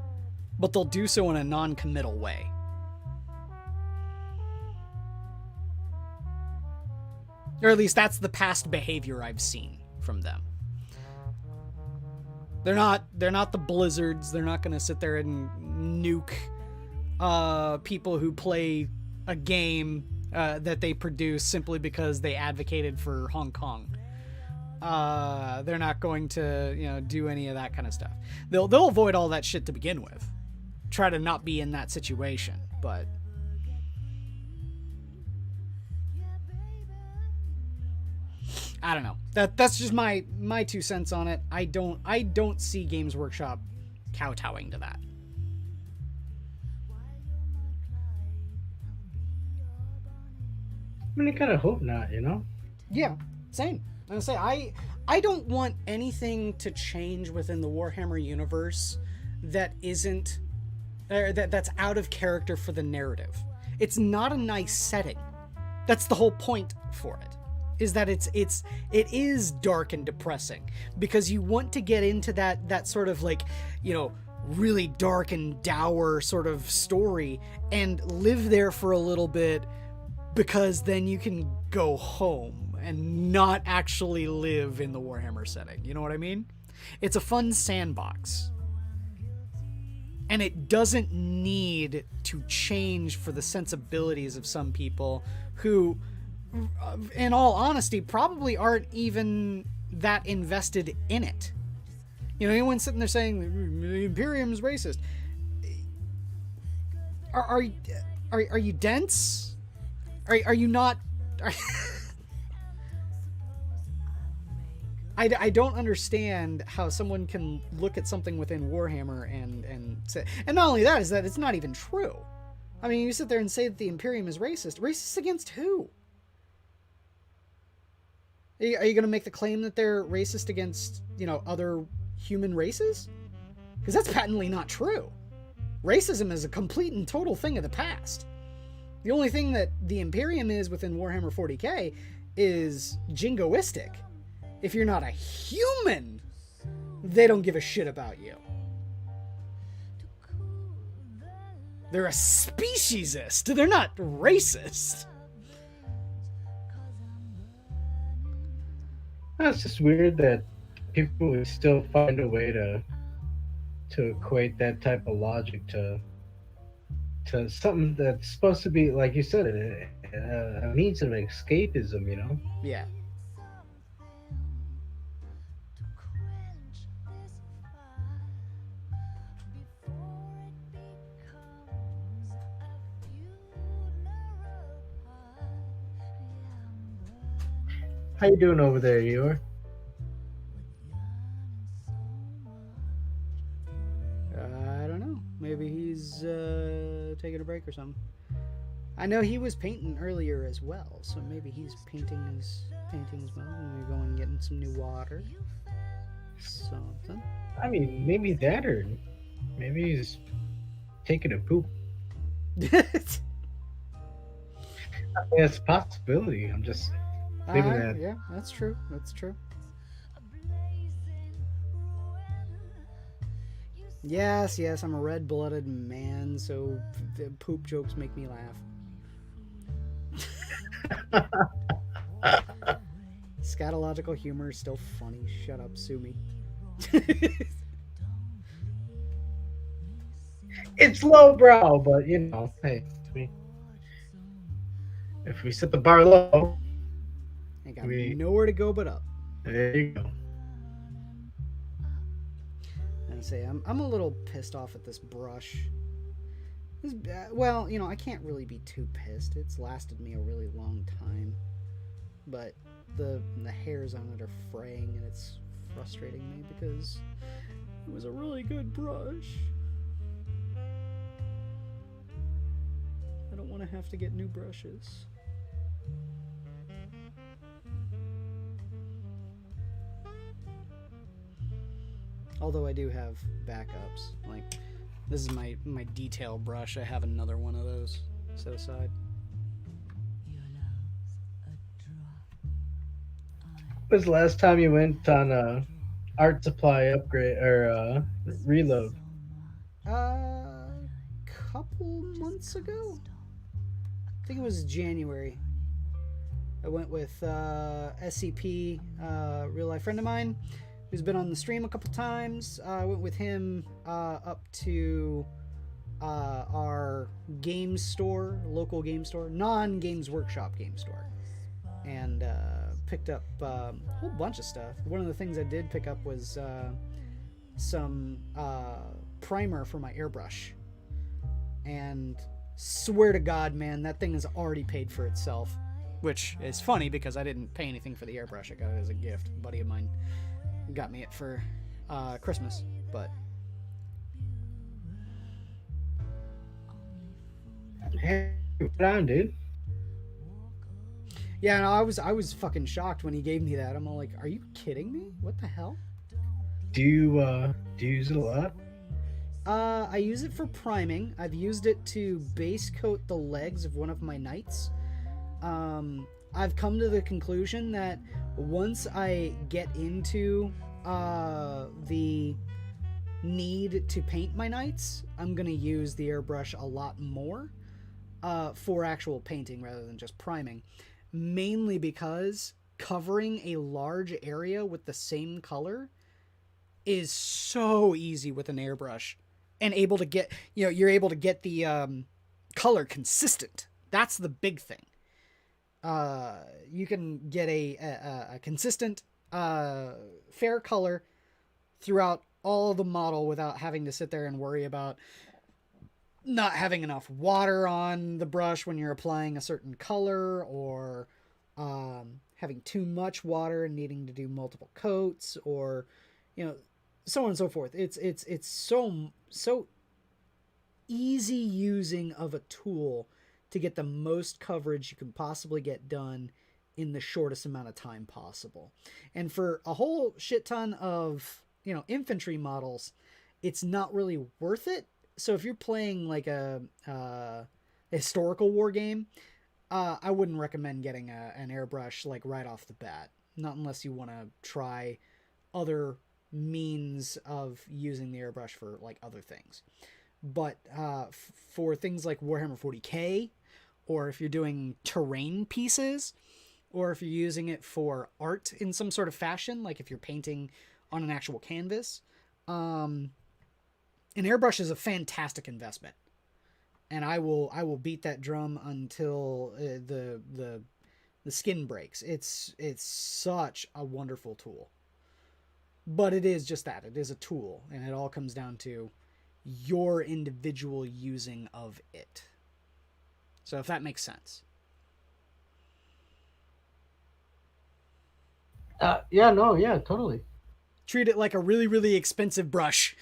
but they'll do so in a non-committal way. Or at least that's the past behavior I've seen from them. They're not the Blizzards. They're not going to sit there and nuke people who play a game that they produce simply because they advocated for Hong Kong. They're not going to, do any of that kind of stuff. They'll avoid all that shit to begin with. Try to not be in that situation, but I don't know. That's just my 2 cents on it. I don't see Games Workshop kowtowing to that. I mean, I kind of hope not, Yeah, same. I was gonna say, I don't want anything to change within the Warhammer universe that isn't that's out of character for the narrative. It's not a nice setting. That's the whole point for it. Is that it is dark and depressing because you want to get into that sort of really dark and dour sort of story and live there for a little bit, because then you can go home and not actually live in the Warhammer setting. You know what I mean? It's a fun sandbox. And it doesn't need to change for the sensibilities of some people who, in all honesty, probably aren't even that invested in it. Anyone sitting there saying the Imperium's racist. Are you dense? Are you not? I don't understand how someone can look at something within Warhammer and say, and not only that, is that it's not even true. I mean, you sit there and say that the Imperium is racist. Racist against who? Are you going to make the claim that they're racist against, other human races? Because that's patently not true. Racism is a complete and total thing of the past. The only thing that the Imperium is within Warhammer 40k is jingoistic. If you're not a human, they don't give a shit about you. They're a speciesist. They're not racist. It's just weird that people would still find a way to equate that type of logic to something that's supposed to be, like you said, a means of escapism, you know? Yeah. How you doing over there, Eeyore? I don't know. Maybe he's taking a break or something. I know he was painting earlier as well, so maybe he's painting his paintings well. And we're going and getting some new water. Something. I mean, maybe that, or maybe he's taking a poop. That's a possibility. I'm just thinking that. Yeah, that's true. That's true. Yes, I'm a red-blooded man, so poop jokes make me laugh. Scatological humor is still funny. Shut up, sue me. It's lowbrow, but you know, hey, if we set the bar low, ain't got nowhere to go but up. There you go. And say I'm a little pissed off at this brush. Well, you know, I can't really be too pissed. It's lasted me a really long time, but the hairs on it are fraying, and it's frustrating me because it was a really good brush. I don't want to have to get new brushes. Although I do have backups. Like, this is my detail brush. I have another one of those set aside. When was the last time you went on a art supply upgrade or reload? Couple months ago. I think it was January. I went with SCP, real life friend of mine, who's been on the stream a couple times. I went with him up to our game store, local game store, non-Games Workshop game store, and picked up a whole bunch of stuff. One of the things I did pick up was some primer for my airbrush, and swear to God, man, that thing has already paid for itself, which is funny because I didn't pay anything for the airbrush. I got it as a gift. A buddy of mine got me it for Christmas, but Hey, right on, dude. yeah, no, I was fucking shocked when he gave me that. I'm all like, are you kidding me? What the hell? Do you use it a lot? I use it for priming. I've used it to base coat the legs of one of my knights. I've come to the conclusion that once I get into the need to paint my knights, I'm going to use the airbrush a lot more for actual painting rather than just priming. Mainly because covering a large area with the same color is so easy with an airbrush, and able to get, you know, you're able to get the color consistent. That's the big thing. You can get a consistent fair color throughout all the model without having to sit there and worry about not having enough water on the brush when you're applying a certain color, or having too much water and needing to do multiple coats, or, you know, so on and so forth. It's so easy using of a tool to get the most coverage you can possibly get done in the shortest amount of time possible. And for a whole shit ton of, you know, infantry models, it's not really worth it. So if you're playing like a historical war game, I wouldn't recommend getting an airbrush like right off the bat. Not unless you want to try other means of using the airbrush for like other things. But for things like Warhammer 40k, or if you're doing terrain pieces, or if you're using it for art in some sort of fashion, like if you're painting on an actual canvas, an airbrush is a fantastic investment. And I will beat that drum until the skin breaks. It's such a wonderful tool. But it is just that. It is a tool, and it all comes down to your individual using of it. So if that makes sense. Yeah, no, yeah, totally. Treat it like a really, really expensive brush.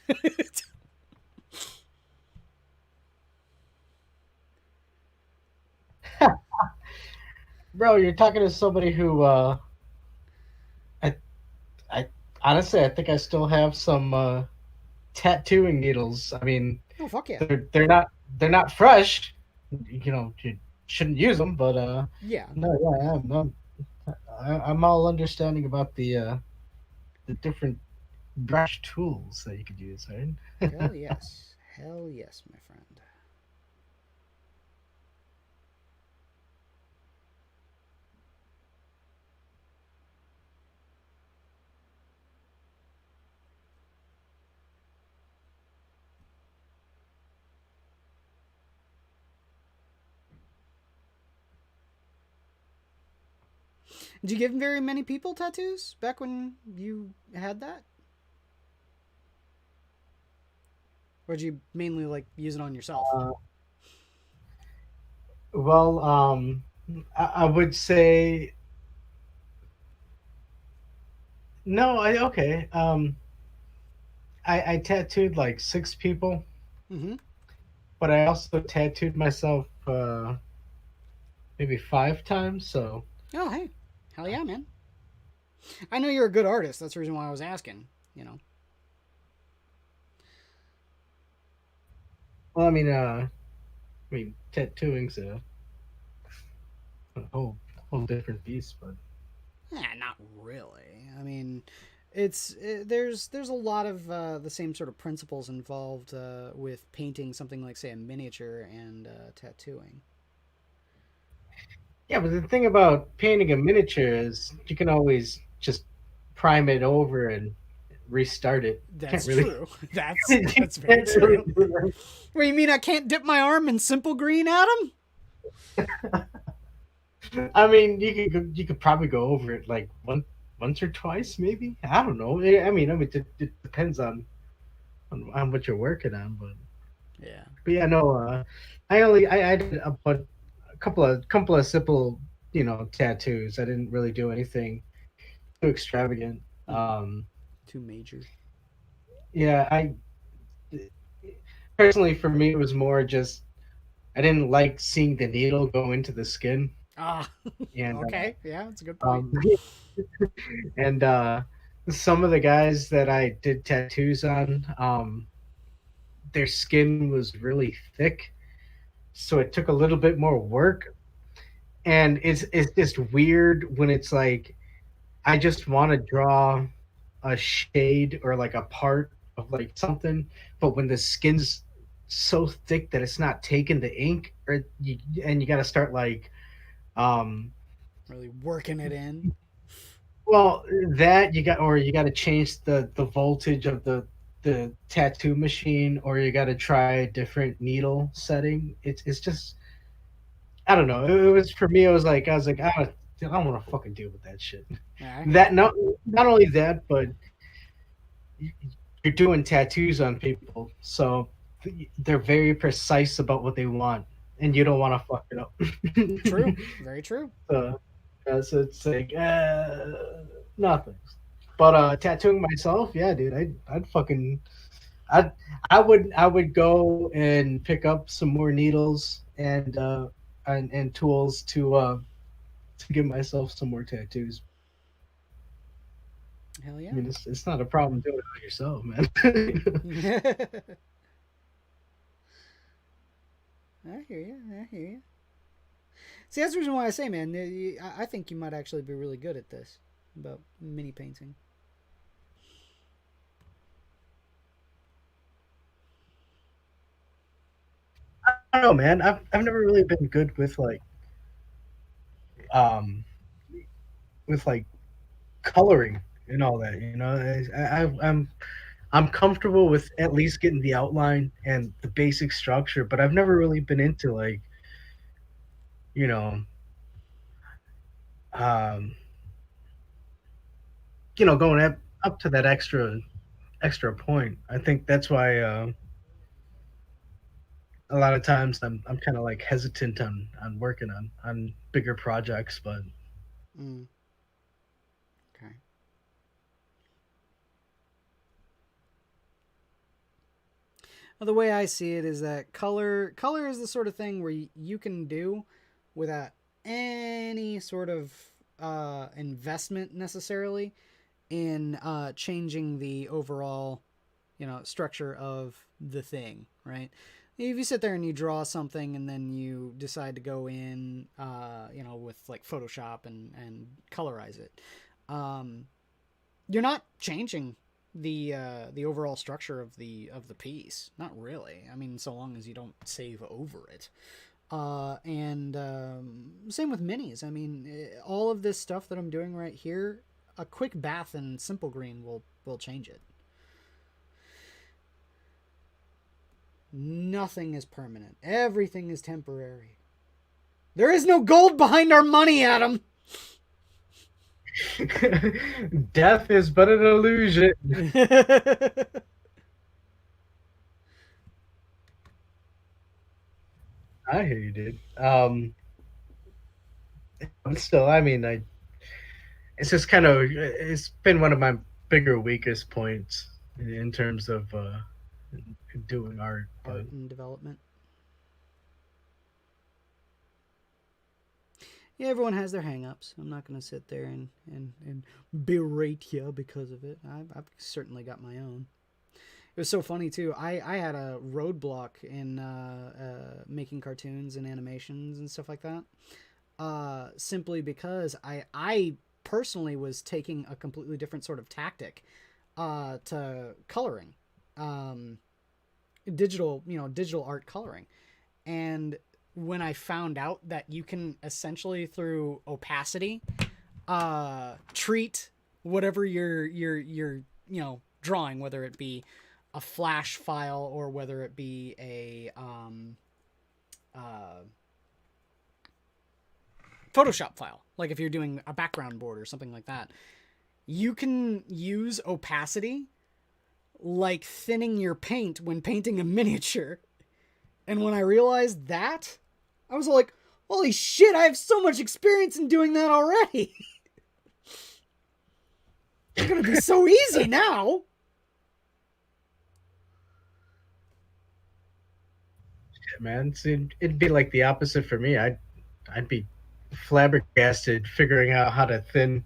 Bro, you're talking to somebody who I honestly I think I still have some tattooing needles. I mean, oh fuck yeah. They're not fresh. You know, you shouldn't use them, but yeah. No, yeah, I'm all understanding about the different brush tools that you could use, right? Hell yes. Hell yes, my friend. Did you give very many people tattoos back when you had that? Or did you mainly like use it on yourself? Well, I would say no. Okay. I tattooed like 6 people, but I also tattooed myself maybe 5 times. So. Oh hey, hell yeah, man! I know you're a good artist. That's the reason why I was asking. You know. Well, I mean, tattooing's a whole different beast, but. Yeah, not really. I mean, there's a lot of the same sort of principles involved with painting something like, say, a miniature and tattooing. Yeah, but the thing about painting a miniature is you can always just prime it over and restart it. That's really... true. That's very true. What, you mean I can't dip my arm in simple green, Adam? I mean, you could probably go over it like once or twice, maybe. I don't know. I mean, it depends on what you're working on, but yeah. But yeah, no. I did a couple of simple, tattoos. I didn't really do anything too extravagant. Too major. Yeah, I personally, for me, it was more just I didn't like seeing the needle go into the skin. Ah, and okay, yeah, that's a good point. And some of the guys that I did tattoos on, their skin was really thick, so it took a little bit more work. And it's just weird when it's like I just want to draw a shade or like a part of like something, but when the skin's so thick that it's not taking the ink, and you got to start like really working it in. Well, that you got to change the voltage of the tattoo machine, or you got to try a different needle setting. It's just I don't know. It was for me. I was like I don't want to fucking deal with that shit. That not only that, but you're doing tattoos on people, so they're very precise about what they want, and you don't want to fuck it up. True, very true. So it's like nothing. But tattooing myself, yeah, dude, I would go and pick up some more needles and tools to give myself some more tattoos. Hell yeah! I mean, it's not a problem doing it on yourself, man. I hear you. See, that's the reason why I say, man, I think you might actually be really good at this, about mini painting. don't know, man. I've never really been good with um like coloring and all that. I'm comfortable with at least getting the outline and the basic structure, but I've never really been into you know um going up to that extra point. I think that's why a lot of times I'm kind of like hesitant on working on bigger projects, but Mm. Okay. Well, the way I see it is that color is the sort of thing where you can do without any sort of investment necessarily in changing the overall, structure of the thing, right? If you sit there and you draw something and then you decide to go in, with like Photoshop and colorize it, you're not changing the overall structure of the piece. Not really. I mean, so long as you don't save over it. And same with minis. I mean, all of this stuff that I'm doing right here, a quick bath in simple green will change it. Nothing is permanent. Everything is temporary. There is no gold behind our money, Adam. death is but an illusion. I hear you, dude. But still, I mean, it's just kind of, it's been one of my bigger weakest points in terms of doing art. Art and development. Yeah, everyone has their hang-ups. I'm not going to sit there and berate you because of it. I've certainly got my own. It was so funny, too. I had a roadblock in making cartoons and animations and stuff like that. Simply because I personally was taking a completely different sort of tactic to coloring. Digital art coloring. And when I found out that you can essentially through opacity treat whatever you're drawing, whether it be a flash file or whether it be a Photoshop file, like if you're doing a background board or something like that, you can use opacity like thinning your paint when painting a miniature. And when I realized that, I was like, holy shit, I have so much experience in doing that already. It's going to be so easy now. Shit, man. See, it'd be like the opposite for me. I'd be flabbergasted figuring out how to thin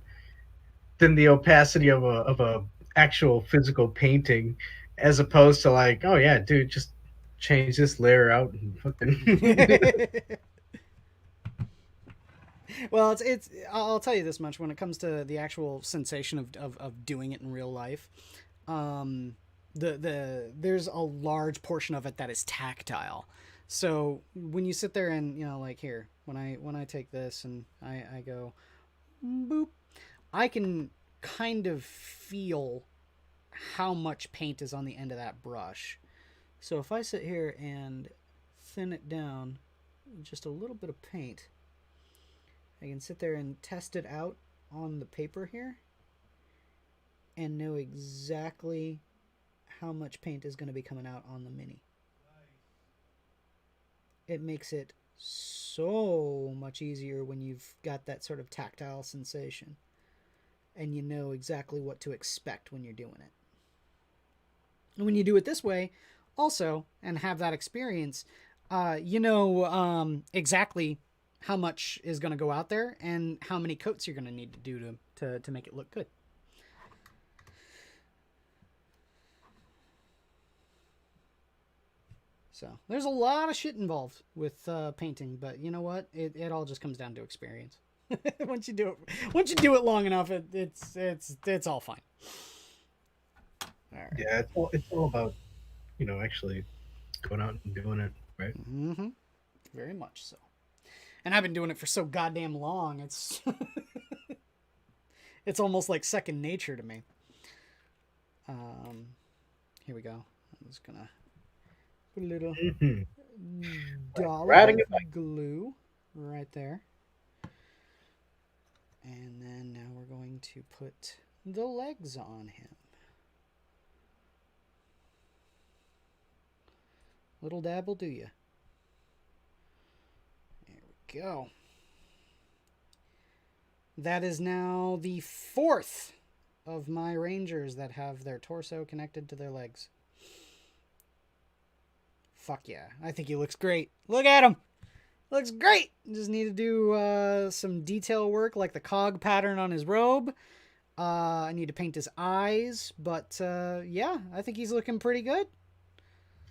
the opacity of a actual physical painting, as opposed to like, oh yeah, dude, just change this layer out and fucking. Well, it's I'll tell you this much: when it comes to the actual sensation of doing it in real life, there's a large portion of it that is tactile. So when you sit there and like here, when I take this and I go boop, I can kind of feel how much paint is on the end of that brush. So if I sit here and thin it down just a little bit of paint, I can sit there and test it out on the paper here and know exactly how much paint is going to be coming out on the mini. It makes it so much easier when you've got that sort of tactile sensation and you know exactly what to expect when you're doing it. And when you do it this way also and have that experience, exactly how much is going to go out there and how many coats you're going to need to do to make it look good. So there's a lot of shit involved with painting, but you know what? It all just comes down to experience. Once you do it long enough, it's all fine. All right. Yeah, it's all about actually going out and doing it. Right. Mm-hmm. Very much so. And I've been doing it for so goddamn long. It's it's almost like second nature to me. Here we go. I'm just gonna put a little dollop of glue right there. And then now we're going to put the legs on him. Little dab will do ya. There we go. That is now the 4th of my Rangers that have their torso connected to their legs. Fuck yeah. I think he looks great. Look at him! Looks great! Just need to do some detail work like the cog pattern on his robe. I need to paint his eyes. But yeah, I think he's looking pretty good.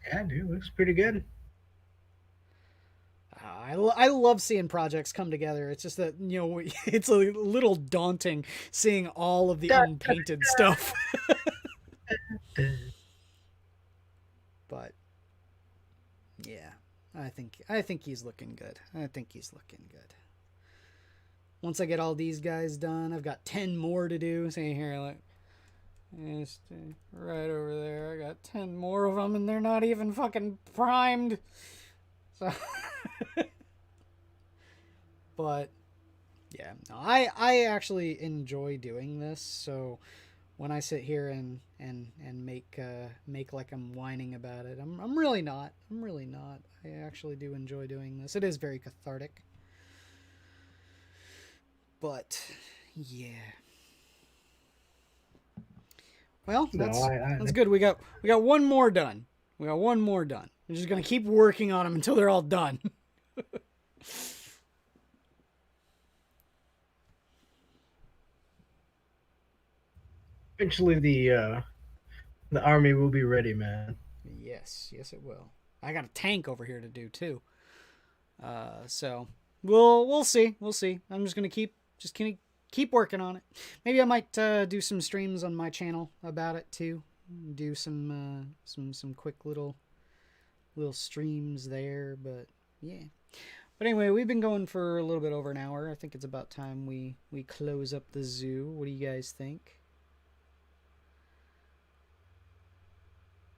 Yeah, dude, looks pretty good. I love seeing projects come together. It's just that, you know, it's a little daunting seeing all of the unpainted stuff. But yeah, I think he's looking good. I think he's looking good. Once I get all these guys done, I've got 10 more to do. See here, like, just right over there. I got 10 more of them, and they're not even fucking primed. So, but yeah, no, I actually enjoy doing this. So when I sit here and make like I'm whining about it, I'm really not. I'm really not. I actually do enjoy doing this. It is very cathartic. But yeah. Well, that's good. We got one more done. We got one more done. We're just gonna keep working on them until they're all done. Eventually, the army will be ready, man. Yes, it will. I got a tank over here to do too. So we'll see. We'll see. I'm just gonna keep working on it. Maybe I might do some streams on my channel about it too. Do some quick little streams there, but yeah. But anyway, we've been going for a little bit over an hour. I think it's about time we close up the zoo. What do you guys think?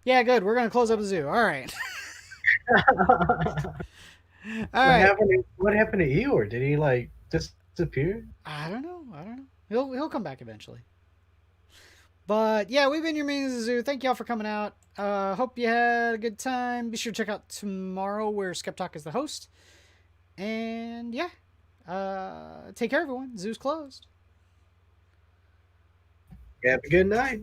Yeah, good. We're gonna close up the zoo. All right. What happened to Eeyore? Did he like disappear? I don't know. He'll come back eventually. But yeah, we've been your Minions of the Zoo. Thank y'all for coming out. Hope you had a good time. Be sure to check out tomorrow where Skep is the host. And yeah, take care, everyone. Zoo's closed. Have a good night.